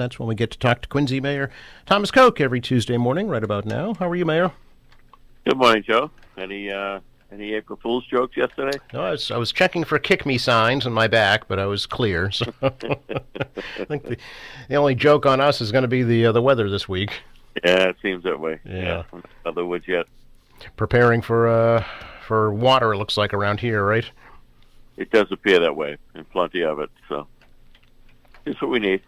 That's when we get to talk to Quincy Mayor Thomas Koch every Tuesday morning, right about now. How are you, Mayor? Good morning, Joe. Any April Fool's jokes yesterday? No, I was checking for kick-me signs on my back, but I was clear. So I think the only joke on us is going to be the weather this week. Yeah, it seems that way. Yeah. Other woods yet. Preparing for water, it looks like, around here, right? It does appear that way, and plenty of it. So it's what we need.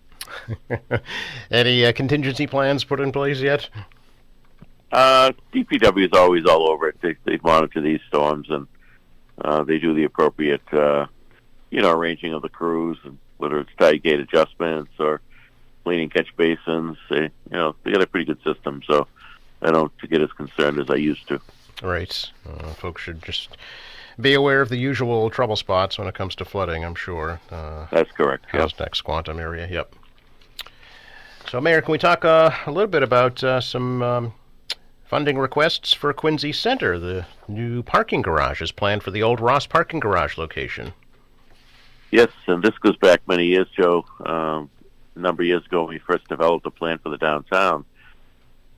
Any contingency plans put in place yet? DPW is always all over it. They monitor these storms, and they do the appropriate, arranging of the crews, and whether it's tide gate adjustments or cleaning catch basins. They got a pretty good system, so I don't get as concerned as I used to. Right. Folks should just be aware of the usual trouble spots when it comes to flooding, I'm sure. That's correct. House neck, Squantum area, yep. So, Mayor, can we talk a little bit about some funding requests for Quincy Center? The new parking garage is planned for the old Ross parking garage location. Yes, and this goes back many years, Joe. A number of years ago when we first developed a plan for the downtown,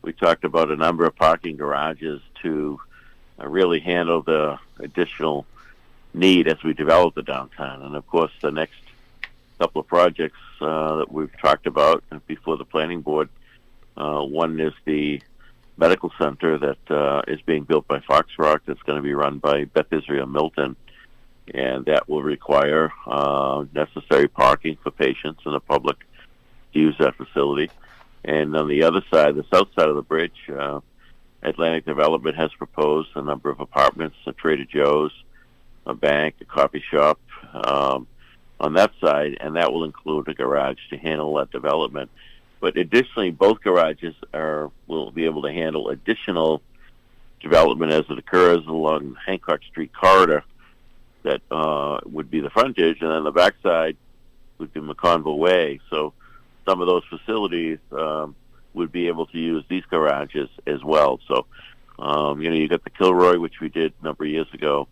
we talked about a number of parking garages to really handle the additional need as we develop the downtown. And, of course, the next couple of projects that we've talked about before the planning board, one is the medical center that is being built by Foxrock that's going to be run by Beth Israel Milton, and that will require necessary parking for patients and the public to use that facility. And on the other side, the south side of the bridge, Atlantic Development has proposed a number of apartments, a Trader Joe's, a bank, a coffee shop on that side, and that will include a garage to handle that development. But additionally, both garages will be able to handle additional development as it occurs along Hancock Street corridor. That would be the frontage, and then the backside would be McConville Way. So some of those facilities would be able to use these garages as well. So, you got the Kilroy, which we did a number of years ago,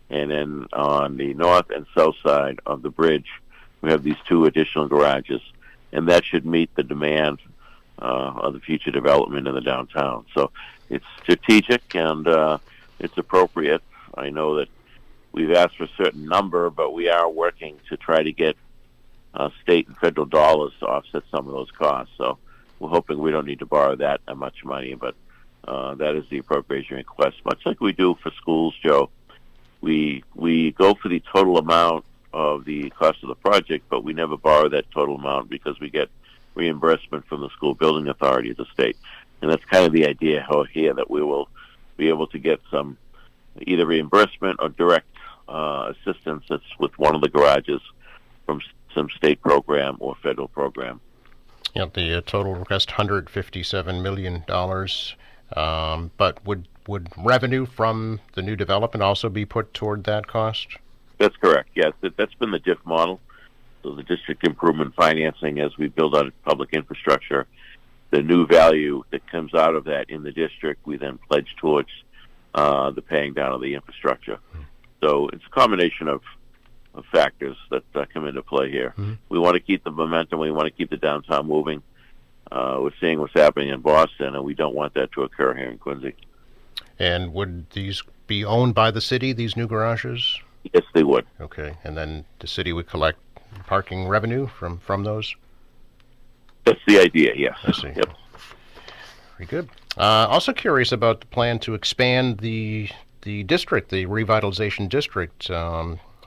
and then on the north and south side of the bridge, we have these two additional garages, and that should meet the demand of the future development in the downtown. So it's strategic and it's appropriate. I know that we've asked for a certain number, but we are working to try to get state and federal dollars to offset some of those costs. So we're hoping we don't need to borrow that much money, but that is the appropriation request. Much like we do for schools, Joe, we go for the total amount of the cost of the project, but we never borrow that total amount because we get reimbursement from the school building authority of the state. And that's kind of the idea here, that we will be able to get some either reimbursement or direct assistance that's with one of the garages from some state program or federal program. Yeah, the total request $157 million. But would revenue from the new development also be put toward that cost? That's correct, yes. That's been the DIF model. So the district improvement financing, as we build out public infrastructure, the new value that comes out of that in the district, we then pledge towards the paying down of the infrastructure. So it's a combination of factors that come into play here. Mm-hmm. We want to keep the momentum. We want to keep the downtown moving. We're seeing what's happening in Boston, and we don't want that to occur here in Quincy. And would these be owned by the city, these new garages? Yes, they would. Okay, and then the city would collect parking revenue from those? That's the idea, yes. I see. Yep. Very good. Also curious about the plan to expand the district, the revitalization district,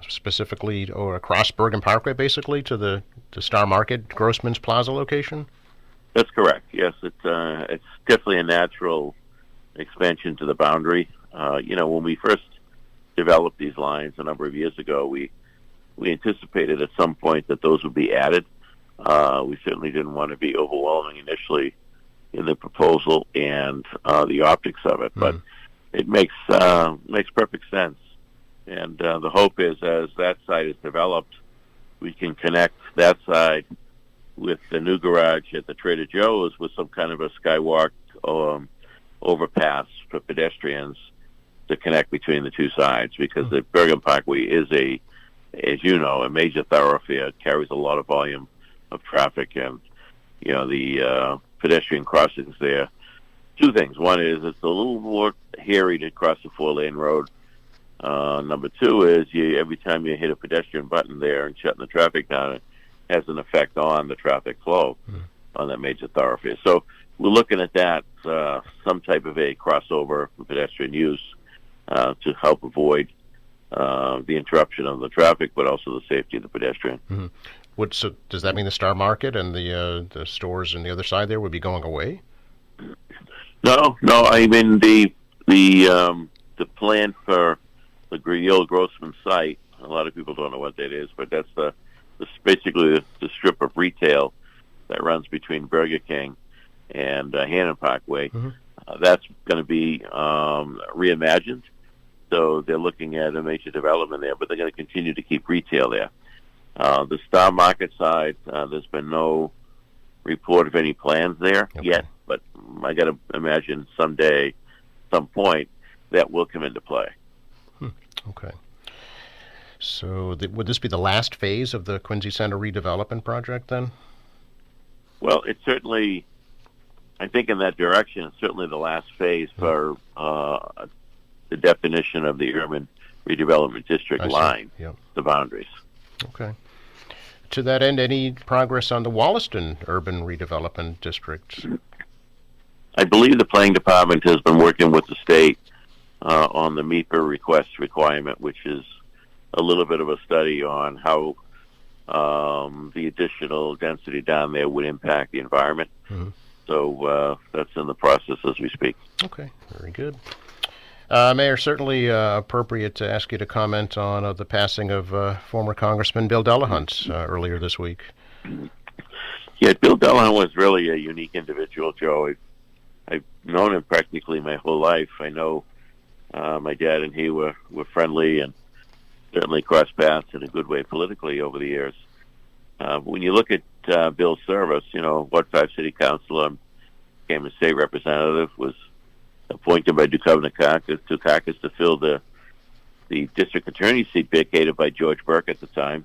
specifically or across Bergen Parkway, basically, to the Star Market, Grossman's Plaza location? That's correct, yes. It's definitely a natural expansion to the boundary. When we first developed these lines a number of years ago, we anticipated at some point that those would be added. We certainly didn't want to be overwhelming initially in the proposal and the optics of it, but it makes perfect sense. And the hope is, as that site is developed, we can connect that side with the new garage at the Trader Joe's with some kind of a skywalk overpass for pedestrians to connect between the two sides, because the Bergen Parkway is as you know, a major thoroughfare. It carries a lot of volume of traffic, and the pedestrian crossings there. Two things. One is it's a little more hairy to cross a 4-lane road. Number two is every time you hit a pedestrian button there and shutting the traffic down, it has an effect on the traffic flow on that major thoroughfare. So we're looking at that, some type of a crossover for pedestrian use to help avoid the interruption of the traffic, but also the safety of the pedestrian. Mm-hmm. So does that mean the Star Market and the stores on the other side there would be going away? No. I mean the plan for the old Grossman site. A lot of people don't know what that is, but that's basically the strip of retail that runs between Burger King and Hannon Parkway. Mm-hmm. That's going to be reimagined. So they're looking at a major development there, but they're going to continue to keep retail there. The Star Market side, there's been no report of any plans there yet, but I got to imagine someday, some point, that will come into play. Okay. So would this be the last phase of the Quincy Center redevelopment project then? Well, it's certainly, I think in that direction, it's certainly the last phase for the definition of the urban redevelopment district line, the boundaries. Okay. To that end, any progress on the Wollaston urban redevelopment district? I believe the planning department has been working with the state on the MEPA request requirement, which is a little bit of a study on how the additional density down there would impact the environment. Mm-hmm. So that's in the process as we speak. Okay, very good. Mayor, certainly appropriate to ask you to comment on the passing of former Congressman Bill Delahunt earlier this week. Yeah, Bill Delahunt was really a unique individual, Joe. I've known him practically my whole life. I know my dad and he were friendly and certainly crossed paths in a good way politically over the years. When you look at Bill's service, Ward 5 City Councilor, became a state representative, was appointed by Duchovny Dukakis to fill the district attorney seat vacated by George Burke at the time.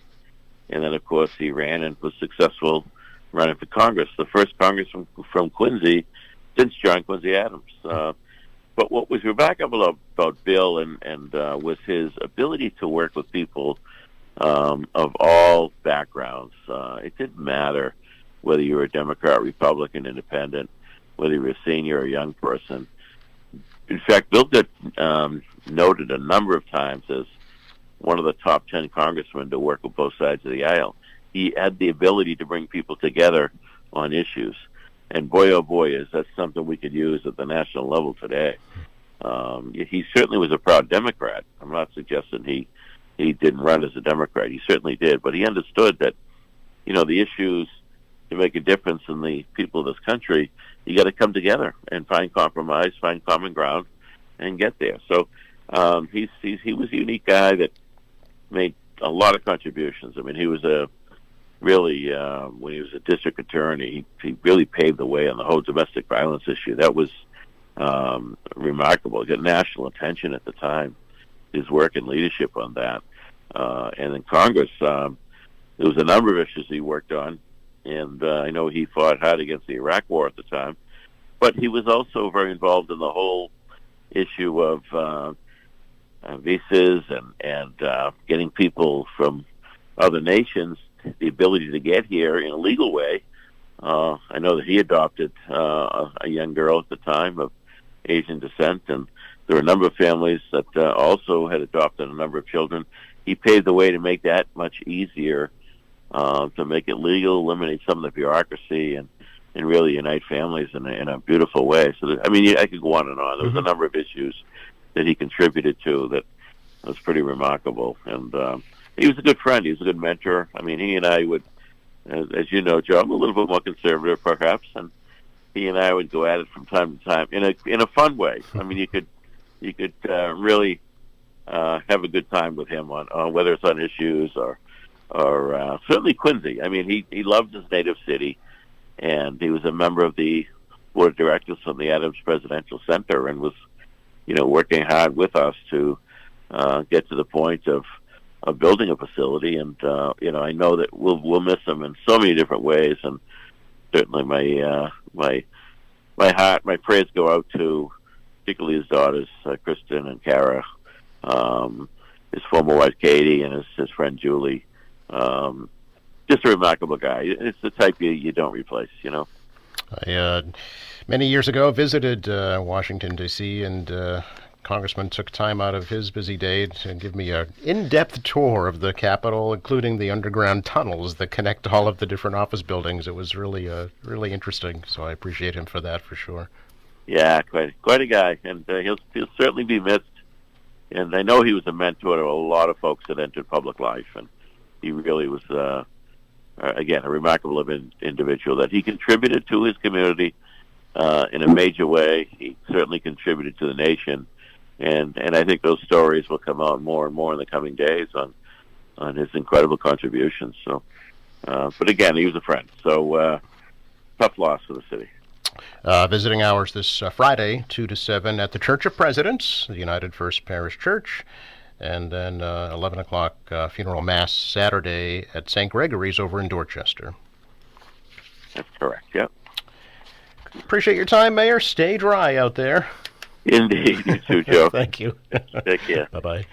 And then, of course, he ran and was successful running for Congress, the first congressman from Quincy since John Quincy Adams. But what was remarkable about Bill and was his ability to work with people of all backgrounds. It didn't matter whether you were a Democrat, Republican, Independent, whether you were a senior or a young person. In fact, Bill got noted a number of times as one of the top 10 congressmen to work with both sides of the aisle. He had the ability to bring people together on issues. And boy, oh boy, is that something we could use at the national level today. He certainly was a proud Democrat. I'm not suggesting he didn't run as a Democrat. He certainly did. But he understood that, the issues to make a difference in the people of this country, you got to come together and find compromise, find common ground, and get there. So he was a unique guy that made a lot of contributions. I mean, he was really, when he was a district attorney, he really paved the way on the whole domestic violence issue. That was remarkable. It got national attention at the time, his work and leadership on that. And in Congress, there was a number of issues he worked on, and I know he fought hard against the Iraq War at the time. But he was also very involved in the whole issue of visas and getting people from other nations the ability to get here in a legal way. I know that he adopted a young girl at the time of Asian descent, and there were a number of families that also had adopted a number of children. He paved the way to make that much easier, to make it legal, eliminate some of the bureaucracy, and really unite families in a beautiful way. So, I could go on and on. There was a number of issues that he contributed to that was pretty remarkable. And he was a good friend. He was a good mentor. I mean, he and I would, as you know, Joe, I'm a little bit more conservative, perhaps, and he and I would go at it from time to time in a fun way. I mean, you could really have a good time with him on whether it's on issues or certainly Quincy. I mean, he loved his native city, and he was a member of the board of directors from the Adams Presidential Center, and was, working hard with us to get to the point of building a facility. And I know that we'll miss him in so many different ways, and certainly my heart, my prayers go out to particularly his daughters, Kristen and Kara, his former wife Katie, and his friend Julie. Just a remarkable guy. It's the type you don't replace, you know. I many years ago visited Washington D.C. and Congressman took time out of his busy day to give me an in-depth tour of the Capitol, including the underground tunnels that connect all of the different office buildings. It was really interesting. So I appreciate him for that for sure. Yeah, quite a guy, and he'll certainly be missed. And I know he was a mentor to a lot of folks that entered public life, and he really was, again, a remarkable individual that he contributed to his community in a major way. He certainly contributed to the nation, and I think those stories will come out more and more in the coming days on his incredible contributions. So, but again, he was a friend. So tough loss for the city. Visiting hours this Friday, 2 to 7, at the Church of Presidents, the United First Parish Church, and then 11 o'clock funeral mass Saturday at St. Gregory's over in Dorchester. That's correct, yep. Appreciate your time, Mayor. Stay dry out there. Indeed. You too, Joe. Thank you. Take care. Bye-bye.